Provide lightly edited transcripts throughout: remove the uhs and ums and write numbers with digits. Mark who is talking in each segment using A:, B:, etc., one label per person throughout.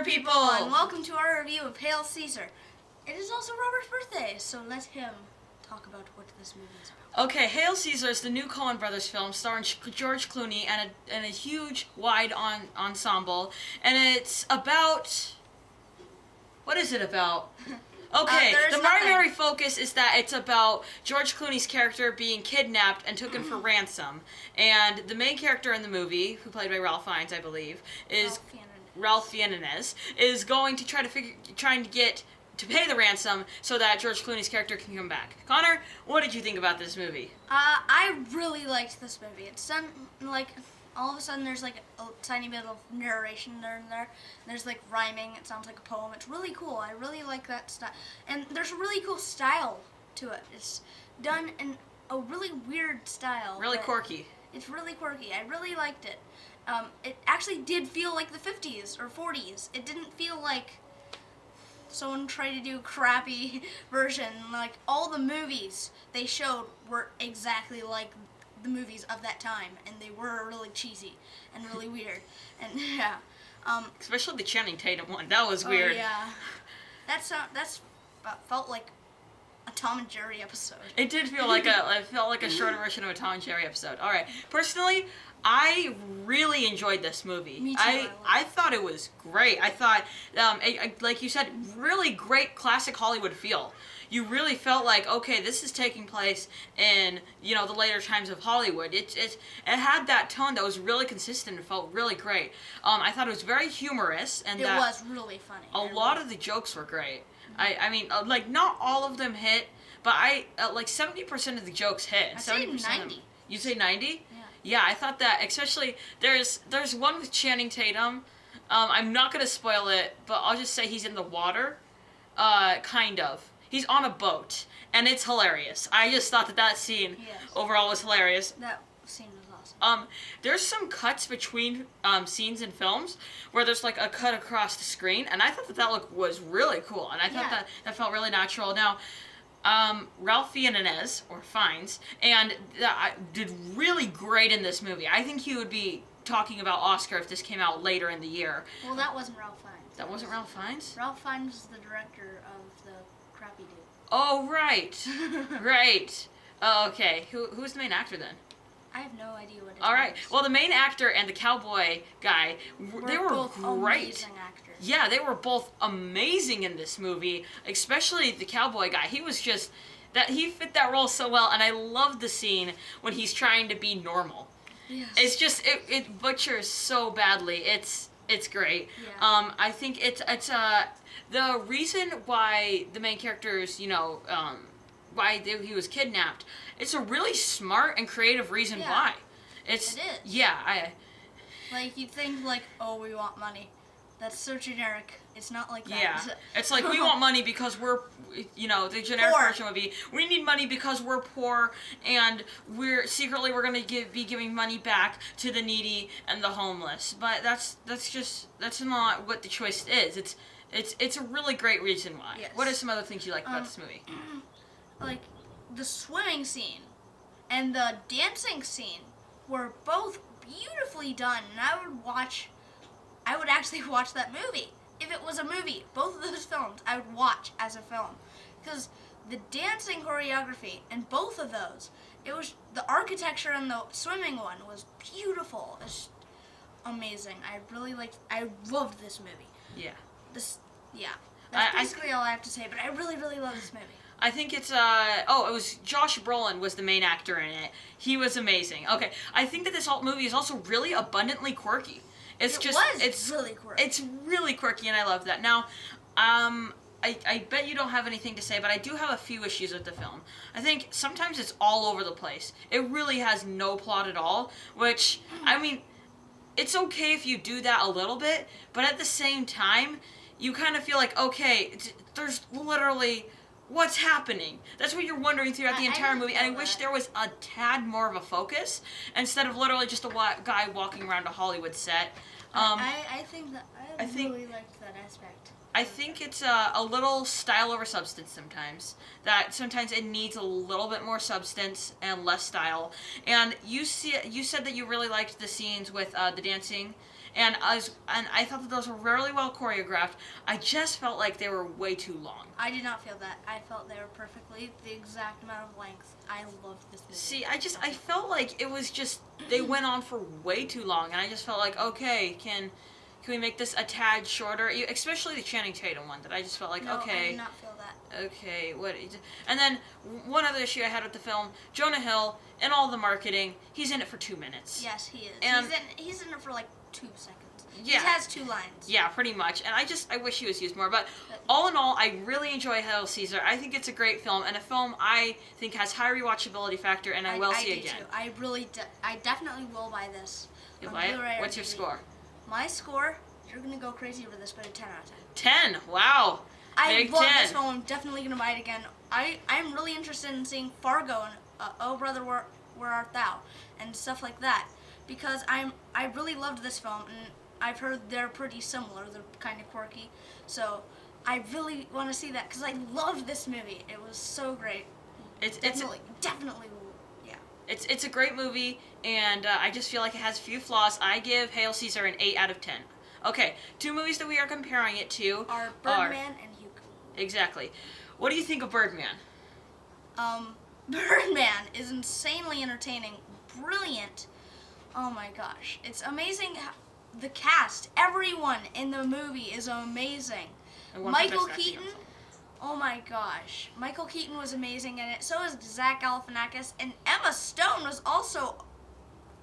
A: people!
B: And welcome to our review of Hail Caesar. It is also Robert's birthday, so let him talk about what this movie is about.
A: Okay, Hail Caesar is the new Coen brothers film starring George Clooney and a huge wide ensemble. And it's about... What is it about? Okay, the primary focus is that it's about George Clooney's character being kidnapped and taken for ransom. And the main character in the movie, who played by Ralph Fiennes, I believe, is... Ralph Fiennes is going to trying to get to pay the ransom so that George Clooney's character can come back. Connor, what did you think about this movie?
B: I really liked this movie. It's done like all of a sudden there's like a tiny bit of narration there and there. There's like rhyming. It sounds like a poem. It's really cool. I really like that style. And there's a really cool style to it. It's done in a really weird style.
A: Really quirky.
B: It's really quirky. I really liked it. It actually did feel like the 50s or 40s. It didn't feel like someone tried to do a crappy version. Like, all the movies they showed were exactly like the movies of that time, and they were really cheesy and really weird. And yeah.
A: Especially the Channing Tatum one. That was weird.
B: Oh, yeah. That's felt like a Tom and Jerry episode.
A: It did feel like a shorter version of a Tom and Jerry episode. All right. Personally, I really enjoyed this movie.
B: Me too.
A: I thought it was great. I thought, like you said, really great classic Hollywood feel. You really felt like, okay, this is taking place in, the later times of Hollywood. It had that tone that was really consistent and felt really great. I thought it was very humorous. And
B: it was really funny.
A: A lot of the jokes were great. I mean, like, not all of them hit, but like 70% of the jokes hit.
B: I'd say 90.
A: You say 90?
B: Yeah.
A: Yeah, I thought that, especially, there's one with Channing Tatum. I'm not going to spoil it, but I'll just say he's in the water. Kind of. He's on a boat, and it's hilarious. I just thought that scene overall was hilarious.
B: That scene was awesome.
A: There's some cuts between scenes in films where there's like a cut across the screen, and I thought that look was really cool, and I thought that felt really natural. Now, Ralph Fiennes, or Fiennes, and did really great in this movie. I think he would be talking about Oscar if this came out later in the year.
B: Well, that wasn't Ralph Fiennes.
A: That wasn't Ralph Fiennes?
B: Ralph Fiennes was the director of the crappy dude.
A: Oh, right. Right. Oh, okay. Who's the main actor then?
B: I have no idea what it is.
A: All right. Well, the main actor and the cowboy guy, they were
B: both
A: great.
B: Amazing actors.
A: Yeah, they were both amazing in this movie, especially the cowboy guy. He was just, he fit that role so well, and I love the scene when he's trying to be normal.
B: Yes.
A: It's just, it butchers so badly. It's great.
B: Yeah.
A: I think it's the reason why the main character's, why he was kidnapped, it's a really smart and creative reason why.
B: It is.
A: Yeah,
B: like, you'd think, like, oh, we want money. That's so generic. It's not like that.
A: Yeah. It's like, we want money because we're, the generic version would be, we need money because we're poor, and we're going to be giving money back to the needy and the homeless. But that's not what the choice is. It's a really great reason why.
B: Yes.
A: What are some other things you like about this movie?
B: Like, the swimming scene and the dancing scene were both beautifully done, and I would actually watch that movie. If it was a movie, both of those films, I would watch as a film. Because the dancing choreography in both of those, it was, the architecture in the swimming one was beautiful. It's amazing. I loved this movie.
A: Yeah.
B: That's basically all I have to say, but I really, really love this movie.
A: I think it's, it was Josh Brolin was the main actor in it. He was amazing. Okay, I think that this whole movie is also really abundantly quirky. It's
B: really quirky.
A: It's really quirky, and I love that. Now, I bet you don't have anything to say, but I do have a few issues with the film. I think sometimes it's all over the place. It really has no plot at all, which, I mean, it's okay if you do that a little bit, but at the same time, you kind of feel like, okay, there's literally... what's happening? That's what you're wondering throughout the entire movie, and I wish there was a tad more of a focus instead of literally just a guy walking around a Hollywood set.
B: I think really liked that aspect.
A: I think it's a little style over substance sometimes. That sometimes it needs a little bit more substance and less style. And you said that you really liked the scenes with the dancing, and I thought that those were really well choreographed. I just felt like they were way too long.
B: I did not feel that. I felt they were perfectly the exact amount of length. I loved this movie.
A: See, I felt like it was just they went on for way too long, and I just felt like, okay, can we make this a tad shorter? Especially the Channing Tatum one, that I just felt like,
B: No,
A: okay.
B: I did not feel that.
A: Okay, what? And then one other issue I had with the film, Jonah Hill, and all the marketing, he's in it for 2 minutes.
B: Yes, he is.
A: And
B: he's in it for like 2 seconds.
A: Yeah.
B: He has 2 lines.
A: Yeah, pretty much. And I wish he was used more. But all in all, I really enjoy Hail Caesar. I think it's a great film, and a film I think has high rewatchability factor, and I will see again.
B: Too. I definitely will buy this.
A: You'll buy it? What's your score?
B: My score, you're going to go crazy over this, but a 10 out of
A: 10?
B: 10.
A: Wow.
B: I
A: Big
B: love
A: 10.
B: this film. I'm definitely going to buy it again. I'm really interested in seeing Fargo and Oh Brother, Where Art Thou? And stuff like that. Because I really loved this film, and I've heard they're pretty similar. They're kind of quirky. So I really want to see that because I loved this movie. It was so great.
A: It's
B: Definitely, yeah.
A: It's a great movie, and I just feel like it has a few flaws. I give Hail Caesar an 8 out of 10. Okay, 2 movies that we are comparing it to
B: are Birdman and Hugo.
A: Exactly. What do you think of Birdman?
B: Birdman is insanely entertaining, brilliant. Oh my gosh, it's amazing. The cast, everyone in the movie is amazing. Michael Keaton, oh my gosh, Michael Keaton was amazing in it. So is Zach Galifianakis, and Emma Stone was also,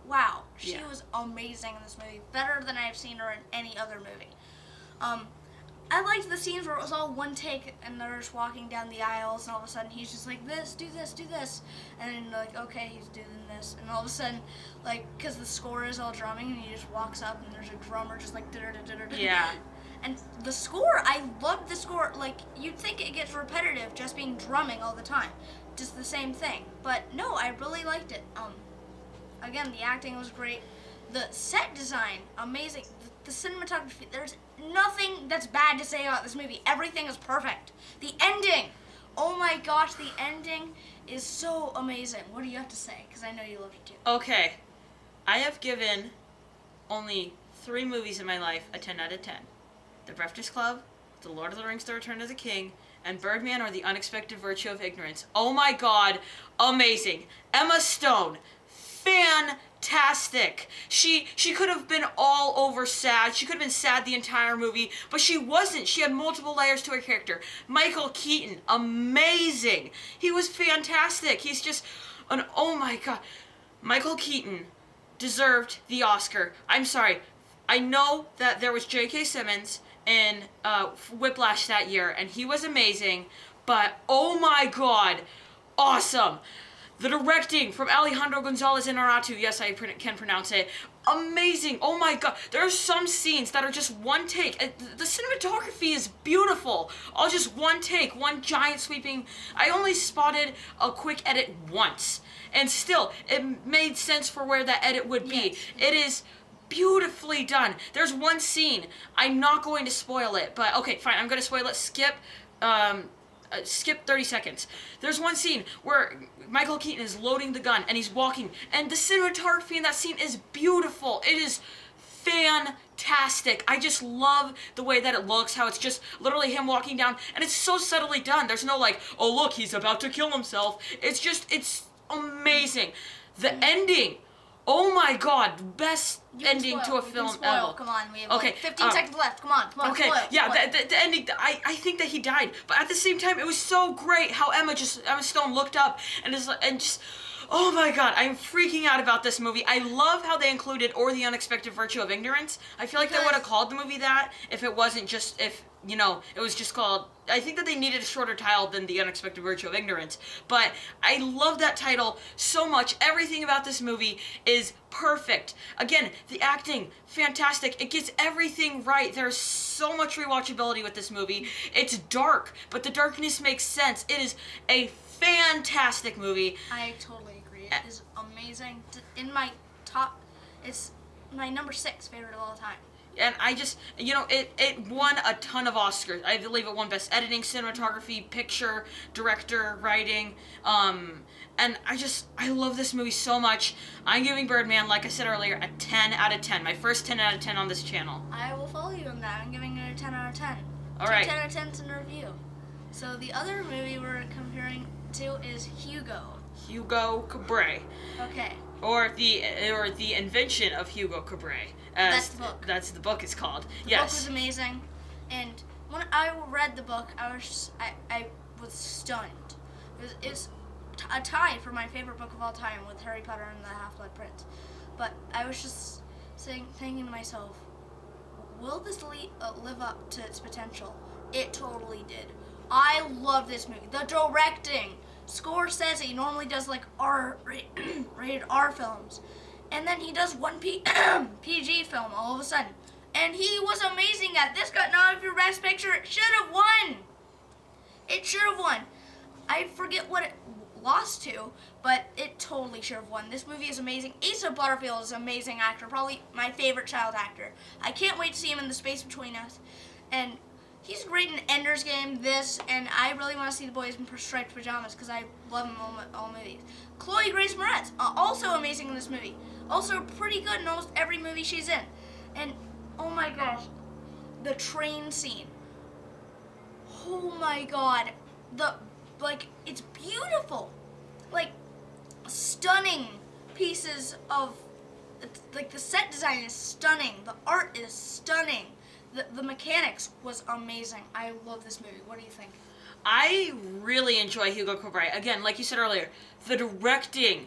B: wow, she was amazing in this movie, better than I've seen her in any other movie. I liked the scenes where it was all one take, and they're just walking down the aisles, and all of a sudden he's just like, this, do this, do this. And then like, okay, he's doing this. And all of a sudden, like, because the score is all drumming, and he just walks up, and there's a drummer just like, da-da-da-da-da.
A: Yeah.
B: And the score, I loved the score. Like, you'd think it gets repetitive just being drumming all the time. Just the same thing. But no, I really liked it. Again, the acting was great. The set design, amazing. The cinematography, there's nothing that's bad to say about this movie. Everything is perfect. The ending, oh my gosh, the ending is so amazing. What do you have to say? Because I know you loved it too.
A: Okay, I have given only 3 movies in my life a 10 out of 10. The Breakfast Club, The Lord of the Rings: The Return of the King, and Birdman or The Unexpected Virtue of Ignorance. Oh my god, amazing. Emma Stone, fantastic. She could have been all over sad. She could have been sad the entire movie, but she wasn't. She had multiple layers to her character. Michael Keaton, amazing. He was fantastic. He's just an, oh my god. Michael Keaton deserved the Oscar. I'm sorry. I know that there was J.K. Simmons in Whiplash that year, and he was amazing, but oh my god, awesome. The directing from Alejandro Gonzalez Inarritu, yes, I can pronounce it, amazing. Oh my god, there are some scenes that are just one take. The cinematography is beautiful. All just one take, one giant sweeping. I only spotted a quick edit once, and still, it made sense for where that edit would be.
B: Yes.
A: It is beautifully done. There's one scene, I'm not going to spoil it, but okay, fine, I'm going to spoil it. Skip 30 seconds. There's one scene where Michael Keaton is loading the gun and he's walking, and the cinematography in that scene is beautiful. It is fantastic. I just love the way that it looks, how it's just literally him walking down, and it's so subtly done. There's no like, oh look, he's about to kill himself. It's amazing. The ending, oh my god, best ending to a film ever.
B: Come on, we have like 15 seconds left. Come on.
A: Okay,
B: spoil,
A: yeah,
B: spoil.
A: the ending, I think that he died, but at the same time, it was so great how Emma Stone looked up and just, oh my god, I'm freaking out about this movie. I love how they included Or the Unexpected Virtue of Ignorance. I feel like they would have called the movie that if it wasn't just, if, you know, it was just called, I think that they needed a shorter title than The Unexpected Virtue of Ignorance, but I love that title so much. Everything about this movie is perfect. Again, the acting, fantastic. It gets everything right. There's so much rewatchability with this movie. It's dark, but the darkness makes sense. It is a fantastic movie.
B: I totally agree. It is amazing. In my top, it's my number 6 favorite of all time.
A: And I just, it won a ton of Oscars. I believe it won Best Editing, Cinematography, Picture, Director, Writing. And I love this movie so much. I'm giving Birdman, like I said earlier, a 10 out of 10. My first 10 out of 10 on this channel.
B: I will follow you on that. I'm giving it a 10 out of 10.
A: All right.
B: 10 out of 10's in review. So the other movie we're comparing to is Hugo.
A: Hugo Cabret.
B: Okay.
A: Or the invention of Hugo Cabret.
B: That's the book.
A: That's the book it's called.
B: The
A: Yes.
B: book was amazing, and when I read the book, I was stunned. It's a tie for my favorite book of all time with Harry Potter and the Half-Blood Prince. But I was just thinking to myself, will this live up to its potential? It totally did. I love this movie. The directing. Scorsese normally does like rated R films. And then he does one PG film all of a sudden. And he was amazing at it. This got nominated for Best Picture. It should have won. It should have won. I forget what it lost to, but it totally should have won. This movie is amazing. Asa Butterfield is an amazing actor. Probably my favorite child actor. I can't wait to see him in The Space Between Us. And he's great in Ender's Game, this, and I really want to see the boys in striped pajamas because I love him in all movies. Chloe Grace Moretz, also amazing in this movie. Also pretty good in almost every movie she's in. And, oh my gosh, the train scene. Oh my god. It's beautiful. Like, stunning pieces of, the set design is stunning. The art is stunning. The mechanics was amazing. I love this movie. What do you think?
A: I really enjoy Hugo Cabret. Again, like you said earlier, the directing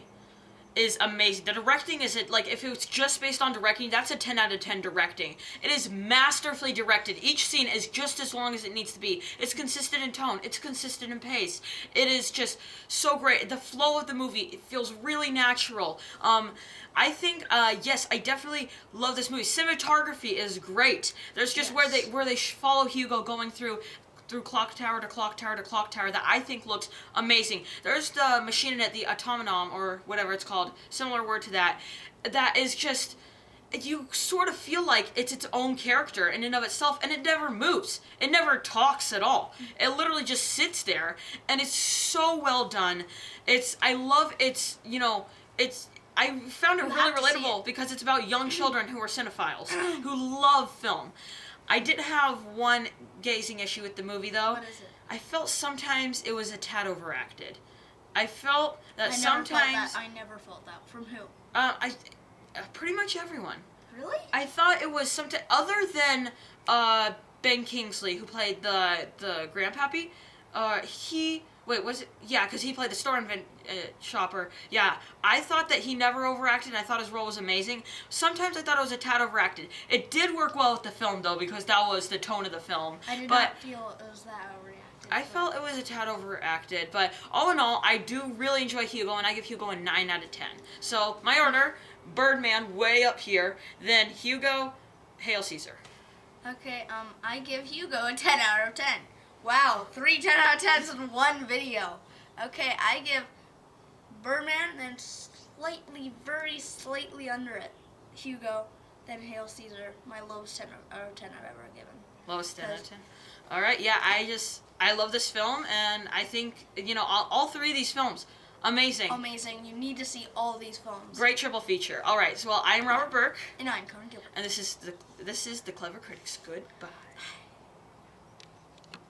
A: is amazing. The directing is if it was just based on directing, that's a 10 out of 10 directing. It is masterfully directed. Each scene is just as long as it needs to be. It's consistent in tone. It's consistent in pace. It is just so great. The flow of the movie, it feels really natural. I think, yes, I definitely love this movie. Cinematography is great. There's just where they follow Hugo going through clock tower to clock tower to clock tower that I think looks amazing. There's the machine in it, the automaton, or whatever it's called, similar word to that, that is just, you sort of feel like it's its own character in and of itself, and it never moves. It never talks at all. It literally just sits there, and it's so well done. I found it really relatable because it's about young children who are cinephiles, who love film. I did have one gazing issue with the movie, though.
B: What is it?
A: I felt sometimes it was a tad overacted. I felt that sometimes...
B: I never felt that. From who?
A: Pretty much everyone.
B: Really?
A: I thought it was something... Other than Ben Kingsley, who played the Grandpappy, Wait, was it? Yeah, because he played the store shopper. Yeah, I thought that he never overacted, and I thought his role was amazing. Sometimes I thought it was a tad overacted. It did work well with the film, though, because that was the tone of the film.
B: I did not feel it was that overacted.
A: I felt it was a tad overacted, but all in all, I do really enjoy Hugo, and I give Hugo a 9 out of 10. So, my order, Birdman way up here, then Hugo, Hail Caesar.
B: Okay, I give Hugo a 10 out of 10. Wow, 3 10 out of 10s in one video. Okay, I give Birdman, then very slightly under it, Hugo, then Hail Caesar, my lowest 10 out of 10 I've ever given.
A: Lowest 10 out of 10. All right, yeah, I love this film, and I think, all three of these films, amazing.
B: Amazing. You need to see all these films.
A: Great triple feature. All right, so I'm Robert Burke.
B: And I'm Coen Gilbert.
A: And this is the Clever Critics. Goodbye.